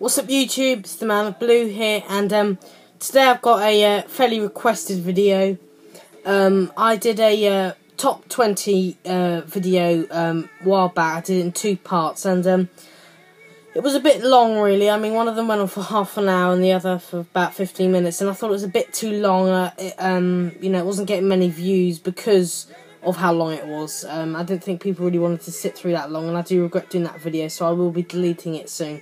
What's up YouTube, it's the man with blue here, and today I've got a fairly requested video. I did a top 20 video a while back. I did it in 2 parts, and it was a bit long really. I mean, one of them went on for half an hour and the other for about 15 minutes, and I thought it was a bit too long. It wasn't getting many views because of how long it was. I didn't think people really wanted to sit through that long, and I do regret doing that video, so I will be deleting it soon.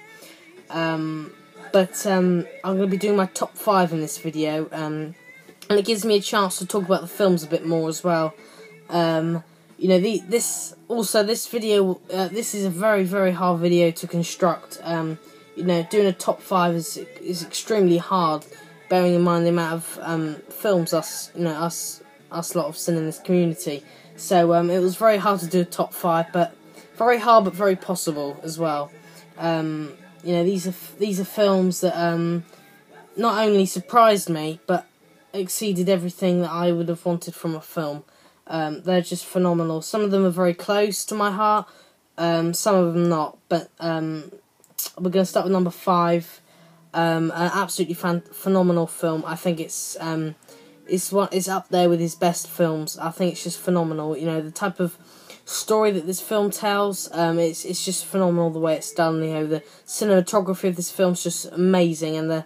I'm going to be doing my top 5 in this video, and it gives me a chance to talk about the films a bit more as well. This video, this is a very, very hard video to construct. Doing a top 5 is extremely hard, bearing in mind the amount of films us lot have seen in this community. So it was very hard to do a top 5, but very hard, but very possible as well. These are films that not only surprised me, but exceeded everything that I would have wanted from a film. They're just phenomenal. Some of them are very close to my heart, some of them not. But we're going to start with number 5. An absolutely phenomenal film. I think it's up there with his best films. I think it's just phenomenal. The type of story that this film tells, it's just phenomenal the way it's done. The cinematography of this film is just amazing, and the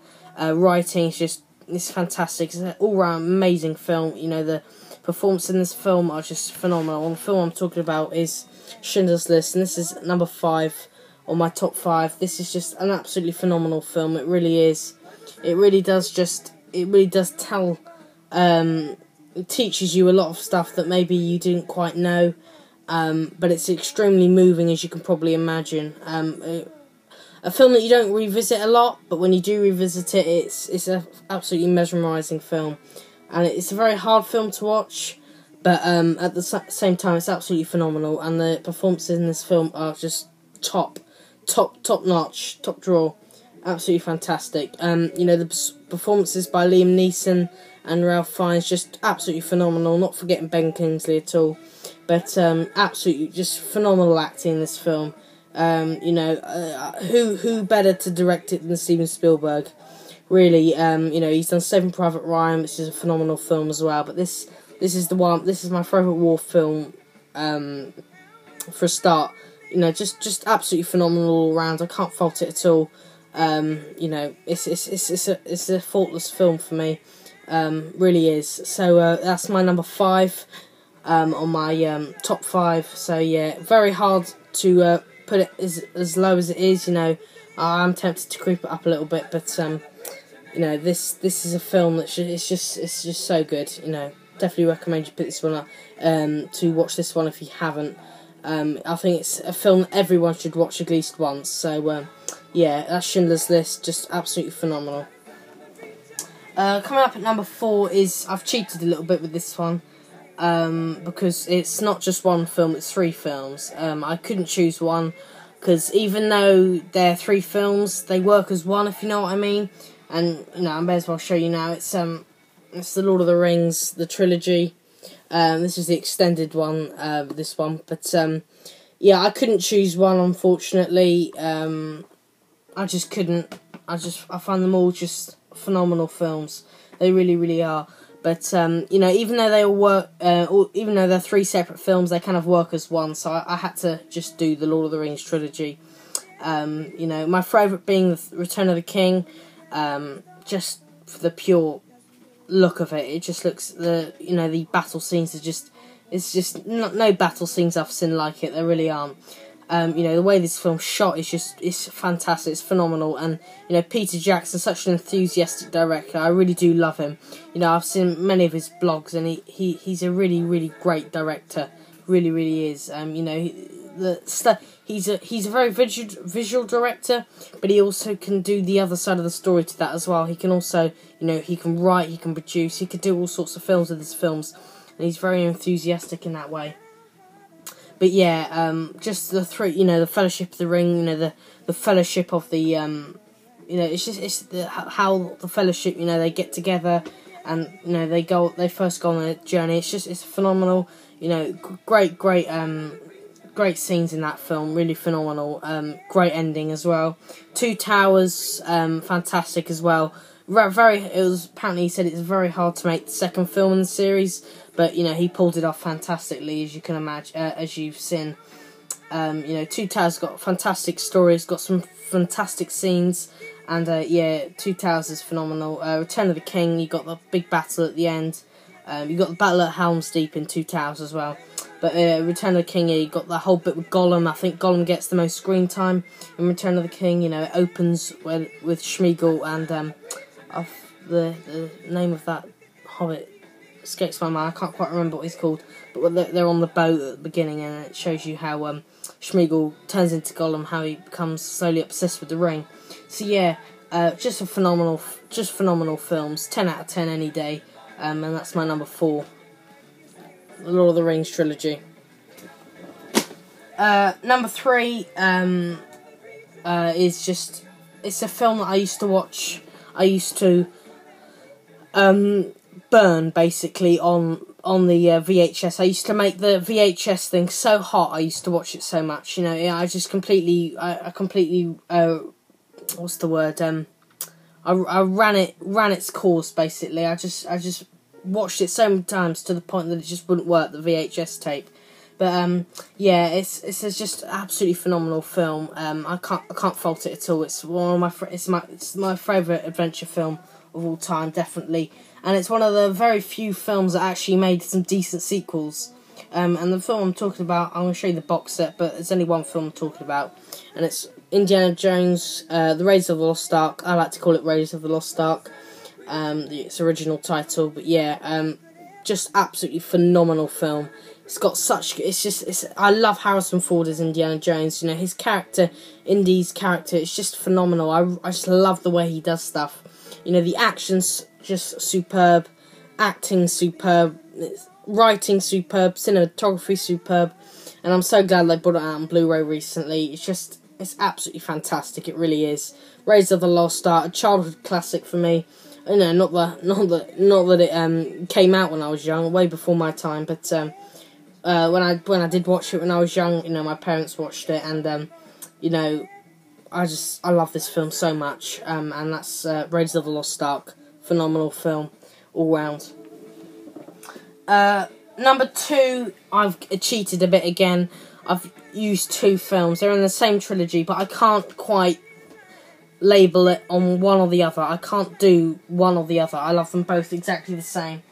writing is fantastic. It's an all-round amazing film. The performances in this film are just phenomenal. And the film I'm talking about is Schindler's List, and this is number 5 on my top 5. This is just an absolutely phenomenal film. It really is. It really does tell. It teaches you a lot of stuff that maybe you didn't quite know. But it's extremely moving, as you can probably imagine. A film that you don't revisit a lot, but when you do revisit it, it's an absolutely mesmerising film. And it's a very hard film to watch, but at the same time, it's absolutely phenomenal. And the performances in this film are just top notch, top draw, absolutely fantastic. The performances by Liam Neeson and Ralph Fiennes just absolutely phenomenal. Not forgetting Ben Kingsley at all. But absolutely just phenomenal acting in this film. Who better to direct it than Steven Spielberg? Really, he's done Saving Private Ryan, which is a phenomenal film as well. But this is the one. This is my favourite war film. For a start, just absolutely phenomenal all round. I can't fault it at all. It's a faultless film for me. Really is. So that's my number 5. On my top 5, so yeah, very hard to put it as low as it is. I'm tempted to creep it up a little bit, but this is a film that it's just so good. Definitely recommend you put this one up to watch this one if you haven't. I think it's a film that everyone should watch at least once. So yeah, that's Schindler's List, just absolutely phenomenal. Coming up at number 4 is, I've cheated a little bit with this one. Because it's not just one film, it's 3 films. I couldn't choose one, because even though they're 3 films, they work as one, if you know what I mean. And, I may as well show you now. It's the Lord of the Rings, the trilogy. This is the extended one, this one. But, yeah, I couldn't choose one, unfortunately. I just couldn't. I find them all just phenomenal films. They really, really are. But, even though they all work, even though they're 3 separate films, they kind of work as one, so I had to just do the Lord of the Rings trilogy. My favourite being the Return of the King, just for the pure look of it. It just looks, the battle scenes are just, it's just, no battle scenes I've seen like it, there really aren't. The way this film's shot it's fantastic, it's phenomenal, and, Peter Jackson's such an enthusiastic director. I really do love him. I've seen many of his blogs, and he's a really, really great director, really, really is. He's a very visual director, but he also can do the other side of the story to that as well. He can also, he can write, he can produce, he can do all sorts of films with his films, and he's very enthusiastic in that way. But yeah, just the 3, the Fellowship of the Ring, the Fellowship of the, how the Fellowship, they get together, and they first go on a journey. It's phenomenal. Great great scenes in that film, really phenomenal. Great ending as well. Two Towers, fantastic as well. Apparently he said it's very hard to make the second film in the series, but you know he pulled it off fantastically, as you can imagine, as you've seen. You know, Two Towers got fantastic stories, got some fantastic scenes, and yeah, Two Towers is phenomenal. Return of the King, you got the big battle at the end. You got the battle at Helm's Deep in Two Towers as well. But Return of the King, you got the whole bit with Gollum. I think Gollum gets the most screen time in Return of the King. You know, it opens with Schmeagol and the name of that hobbit escapes my mind. I can't quite remember what he's called. But they're on the boat at the beginning, and it shows you how Schmeagol turns into Gollum, how he becomes slowly obsessed with the ring. So yeah, just phenomenal films. 10 out of 10 any day. And that's my number 4. The Lord of the Rings trilogy. Number 3 is just... It's a film that I used to watch. I used to burn, basically, on the VHS. I used to make the VHS thing so hot, I used to watch it so much. You know, I just completely... I completely... what's the word? I ran its course, basically. I just watched it so many times to the point that it just wouldn't work, the VHS tape. But yeah, it's just absolutely phenomenal film. I can't fault it at all. It's one of it's my favourite adventure film of all time, definitely. And it's one of the very few films that actually made some decent sequels. And the film I'm talking about, I'm going to show you the box set, but there's only one film I'm talking about, and it's Indiana Jones, The Raiders of the Lost Ark. I like to call it Raiders of the Lost Ark, its original title. But yeah, just absolutely phenomenal film. It's got such... I love Harrison Ford as Indiana Jones. You know, his character, Indy's character, it's just phenomenal. I just love the way he does stuff. You know, the action's just superb, acting superb, writing superb, cinematography superb, and I'm so glad they brought it out on Blu-ray recently. It's absolutely fantastic. It really is. Raiders of the Lost Ark, a childhood classic for me. You know, not that it came out when I was young, way before my time, but when I did watch it when I was young, you know, my parents watched it, and you know, I love this film so much, and that's Raiders of the Lost Ark. Phenomenal film all round. Number 2, I've cheated a bit again. I've used 2 films. They're in the same trilogy, but I can't quite label it on one or the other. I can't do one or the other. I love them both exactly the same.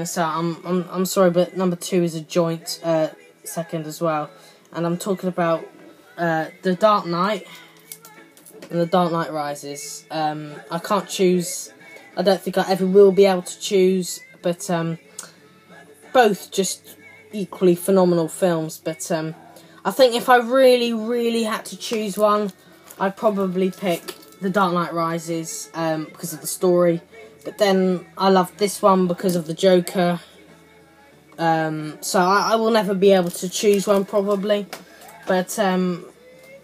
So I'm sorry, but number 2 is a joint second as well. And I'm talking about The Dark Knight and The Dark Knight Rises. I can't choose. I don't think I ever will be able to choose, but both just equally phenomenal films. But I think if I really, really had to choose one, I'd probably pick The Dark Knight Rises because of the story. But then I love this one because of the Joker. So I will never be able to choose one probably. But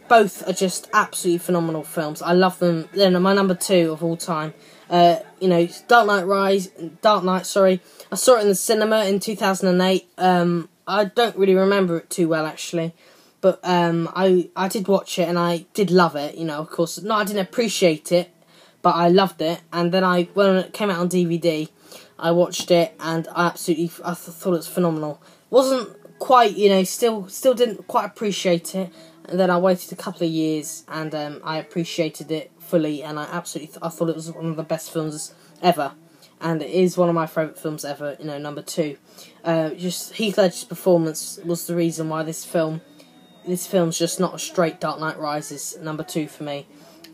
both are just absolutely phenomenal films. I love them. They're my number 2 of all time. You know, Dark Knight, I saw it in the cinema in 2008. I don't really remember it too well, actually. But I did watch it, and I did love it, you know, of course. No, I didn't appreciate it, but I loved it. And then when it came out on DVD, I watched it, and I thought it was phenomenal. Wasn't quite, you know, still didn't quite appreciate it. And then I waited a couple of years, and I appreciated it fully, and I thought it was one of the best films ever, and it is one of my favourite films ever. You know, number 2. Just Heath Ledger's performance was the reason why this film's just not a straight Dark Knight Rises. Number 2 for me.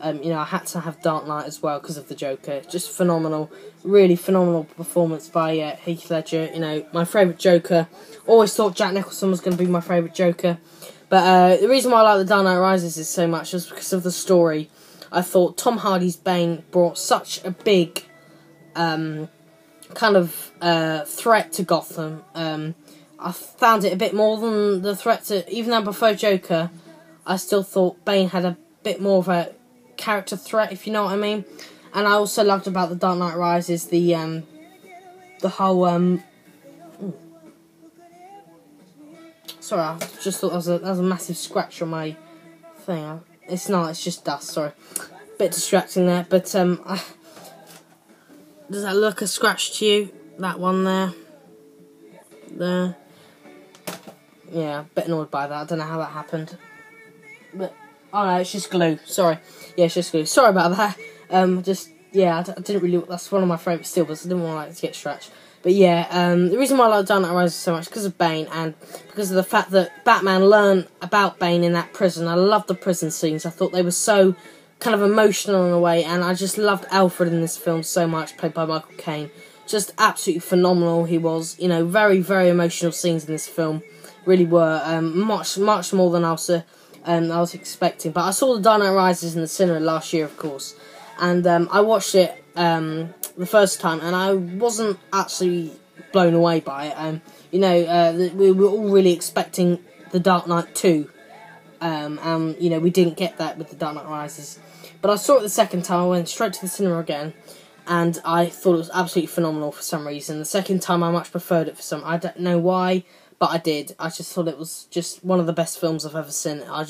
You know, I had to have Dark Knight as well because of the Joker. Just phenomenal, really phenomenal performance by Heath Ledger. You know, my favourite Joker. Always thought Jack Nicholson was going to be my favourite Joker. But the reason why I like The Dark Knight Rises is so much was because of the story. I thought Tom Hardy's Bane brought such a big kind of threat to Gotham. I found it a bit more than the threat to... Even though I prefer Joker, I still thought Bane had a bit more of a character threat, if you know what I mean. And I also loved about The Dark Knight Rises the whole... Sorry, I just thought that was a massive scratch on my thing. It's not, it's just dust, sorry. Bit distracting there, but does that look a scratch to you? That one there? There? Yeah, a bit annoyed by that. I don't know how that happened. But, oh no, it's just glue. Sorry. Yeah, it's just glue. Sorry about that. Yeah, I didn't really... That's one of my favourite steelbooks. I didn't want it to get scratched. But yeah, the reason why I like Dark Knight Rises so much is because of Bane, and because of the fact that Batman learned about Bane in that prison. I love the prison scenes. I thought they were so kind of emotional in a way, and I just loved Alfred in this film so much, played by Michael Caine. Just absolutely phenomenal he was. You know, very, very emotional scenes in this film. Really were. Much more than I was expecting. But I saw The Dark Knight Rises in the cinema last year, of course. And I watched it the first time, and I wasn't actually blown away by it. You know, we were all really expecting The Dark Knight 2. And, you know, we didn't get that with The Dark Knight Rises. But I saw it the second time. I went straight to the cinema again. And I thought it was absolutely phenomenal for some reason. The second time I much preferred it for some... I don't know why, but I did. I just thought it was just one of the best films I've ever seen. I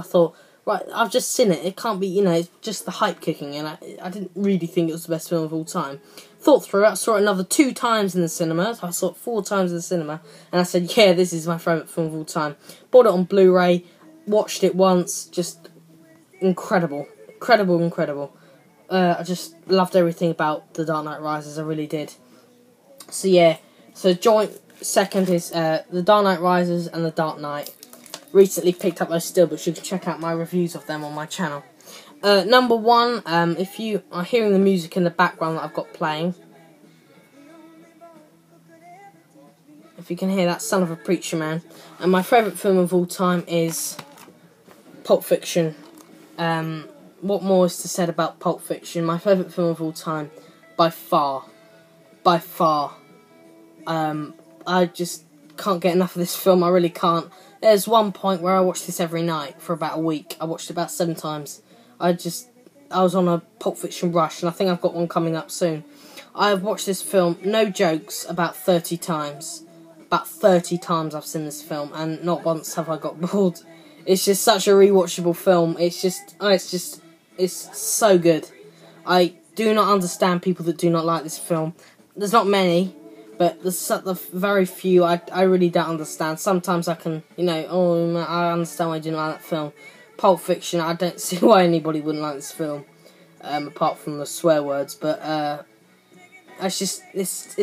thought, right, I've just seen it. It can't be, you know, it's just the hype kicking. And I didn't really think it was the best film of all time. Thought through it. I saw it another 2 times in the cinema. I saw it 4 times in the cinema. And I said, yeah, this is my favourite film of all time. Bought it on Blu-ray. Watched it once. Just incredible. Incredible. I just loved everything about The Dark Knight Rises, I really did. So yeah, so joint second is The Dark Knight Rises and The Dark Knight. Recently picked up those steelbooks, you can check out my reviews of them on my channel. Number 1, if you are hearing the music in the background that I've got playing, if you can hear that, Son of a Preacher Man. And my favourite film of all time is Pulp Fiction. What more is to said about Pulp Fiction? My favourite film of all time, by far. I just can't get enough of this film, I really can't. There's one point where I watched this every night for about a week. I watched it about 7 times. I was on a Pulp Fiction rush, and I think I've got one coming up soon. I've watched this film, no jokes, about 30 times. About 30 times I've seen this film, and not once have I got bored. It's just such a rewatchable film. It's so good. I do not understand people that do not like this film. There's not many, but there's the very few I really don't understand. Sometimes I can, you know, I understand why you didn't like that film. Pulp Fiction, I don't see why anybody wouldn't like this film, apart from the swear words. But it's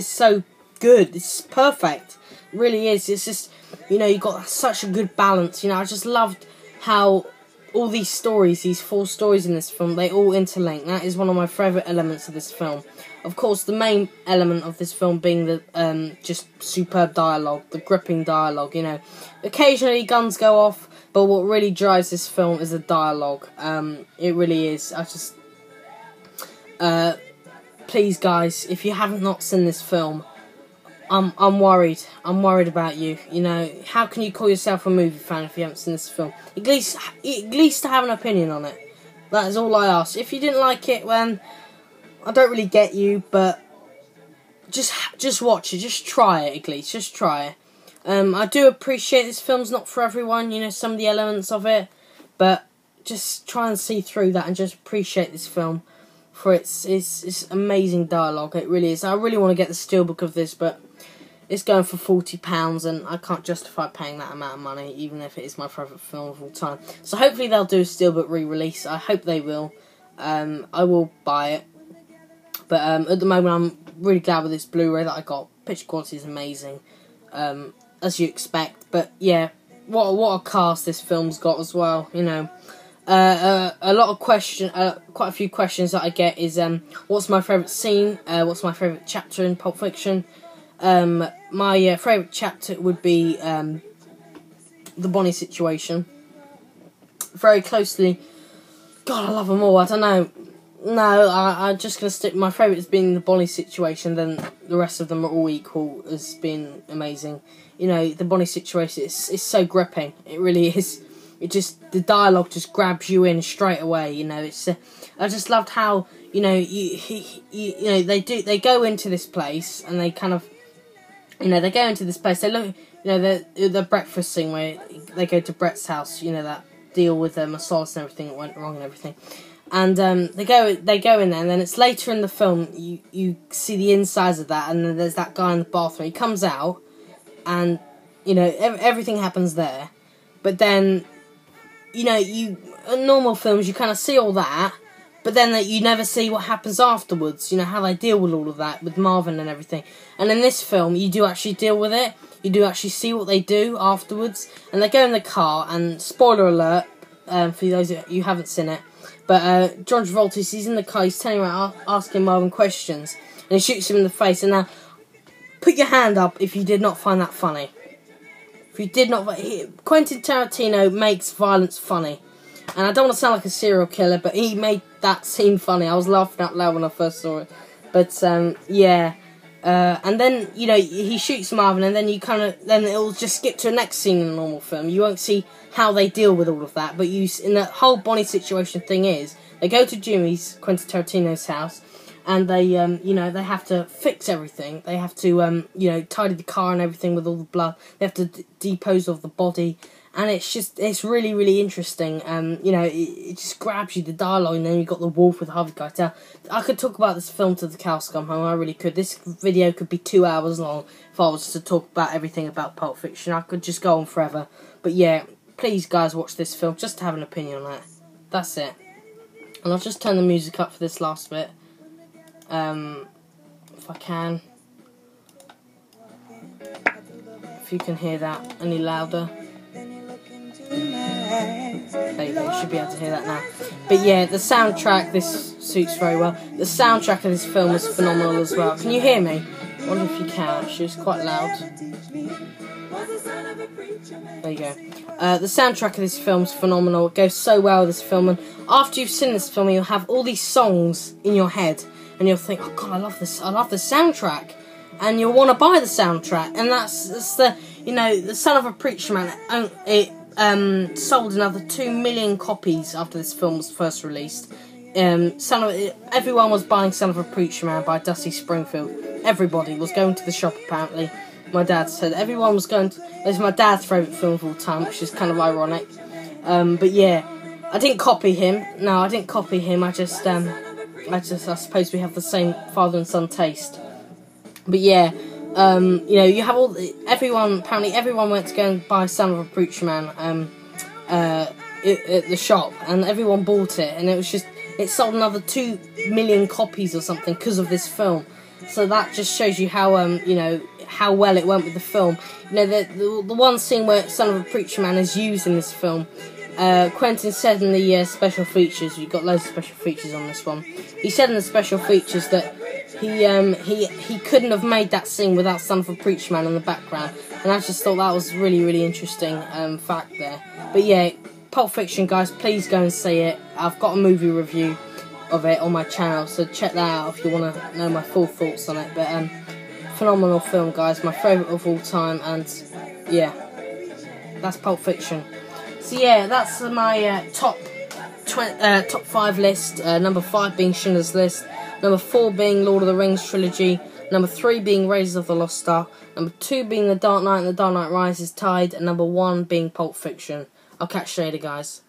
so good. It's perfect. It really is. It's just, you know, you got such a good balance. You know, I just loved how all these stories, these 4 stories in this film, they all interlink. That is one of my favourite elements of this film. Of course, the main element of this film being the just superb dialogue, the gripping dialogue, you know. Occasionally guns go off, but what really drives this film is the dialogue. It really is. Please guys, if you haven't not seen this film, I'm worried. I'm worried about you. You know, how can you call yourself a movie fan if you haven't seen this film? At least to have an opinion on it. That is all I ask. If you didn't like it, then I don't really get you. But just watch it. Just try it. At least, just try it. I do appreciate this film's not for everyone. You know, some of the elements of it, but just try and see through that and just appreciate this film for its amazing dialogue. It really is. I really want to get the steelbook of this, but it's going for £40, and I can't justify paying that amount of money, even if it is my favourite film of all time. So hopefully they'll do a steelbook re-release. I hope they will. I will buy it. But at the moment, I'm really glad with this Blu-ray that I got. Picture quality is amazing, as you expect. But yeah, what a cast this film's got as well. You know, a lot of quite a few questions that I get is what's my favourite scene? What's my favourite chapter in Pulp Fiction? My favourite chapter would be the Bonnie situation. Very closely. God, I love them all. I don't know. No, I'm just going to stick... My favourite has been the Bonnie situation, then the rest of them are all equal as being amazing. You know, the Bonnie situation is so gripping. It really is. It just... The dialogue just grabs you in straight away, you know. It's... I just loved how, you know, you know, they go into this place and they kind of... you know, they go into this place. They look, you know, the breakfast scene where they go to Brett's house. You know, that deal with Marsalis and everything that went wrong and everything. And they go in there, and then it's later in the film you see the insides of that, and then there's that guy in the bathroom. He comes out, and you know everything happens there. But then, you know, in normal films you kind of see all that, but then you never see what happens afterwards. You know, how they deal with all of that with Marvin and everything. And in this film, you do actually deal with it. You do actually see what they do afterwards. And they go in the car, and spoiler alert for those of you who haven't seen it. But John Travolta, he's in the car, he's turning around asking Marvin questions, and he shoots him in the face. And now, put your hand up if you did not find that funny. If you did not... Quentin Tarantino makes violence funny. And I don't want to sound like a serial killer, but he made that scene funny. I was laughing out loud when I first saw it. But, yeah. And then, you know, he shoots Marvin, and then then it'll just skip to the next scene in a normal film. You won't see how they deal with all of that, but in the whole Bonnie situation thing is, they go to Jimmy's, Quentin Tarantino's house, and they, you know, they have to fix everything. They have to, you know, tidy the car and everything with all the blood. They have to depose of the body, and it's really, really interesting. You know, it just grabs you, the dialogue, and then you've got the wolf with Harvey Keitel. I could talk about this film till the cows come home, I really could. This video could be 2 hours long if I was to talk about everything about Pulp Fiction. I could just go on forever. But yeah, please guys watch this film, just to have an opinion on it. That's it. And I'll just turn the music up for this last bit. If I can. If you can hear that any louder. There you go, you should be able to hear that now. But yeah, the soundtrack, this suits very well. The soundtrack of this film is phenomenal as well. Can you hear me? I wonder if you can, actually, it's quite loud. There you go. The soundtrack of this film is phenomenal. It goes so well with this film, and after you've seen this film, you'll have all these songs in your head, and you'll think, oh god, I love the soundtrack, and you'll want to buy the soundtrack. And that's the, you know, The Son of a Preacher Man. It sold another 2 million copies after this film was first released. Everyone was buying Son of a Preacher Man by Dusty Springfield. Everybody was going to the shop, apparently. My dad said everyone was going to... It's my dad's favourite film of all time, which is kind of ironic. But yeah, I didn't copy him. No, I didn't copy him. I suppose we have the same father and son taste. But yeah, you know, you have apparently everyone went to go and buy Son of a Preacher Man at the shop, and everyone bought it, and it sold another 2 million copies or something because of this film. So that just shows you how you know, how well it went with the film. You know, the one scene where Son of a Preacher Man is used in this film, Quentin said in the special features, we've got loads of special features on this one, he said in the special features that he couldn't have made that scene without Son of a Preacher Man in the background, and I just thought that was really, really interesting fact there. But yeah, Pulp Fiction, guys, please go and see it. I've got a movie review of it on my channel, so check that out if you want to know my full thoughts on it. But phenomenal film, guys, my favourite of all time, and yeah, that's Pulp Fiction. So yeah, that's my top 5 list. Number 5 being Schindler's List, number 4 being Lord of the Rings trilogy, number 3 being Raiders of the Lost Ark, number 2 being The Dark Knight and The Dark Knight Rises tied, and number 1 being Pulp Fiction. I'll catch you later, guys.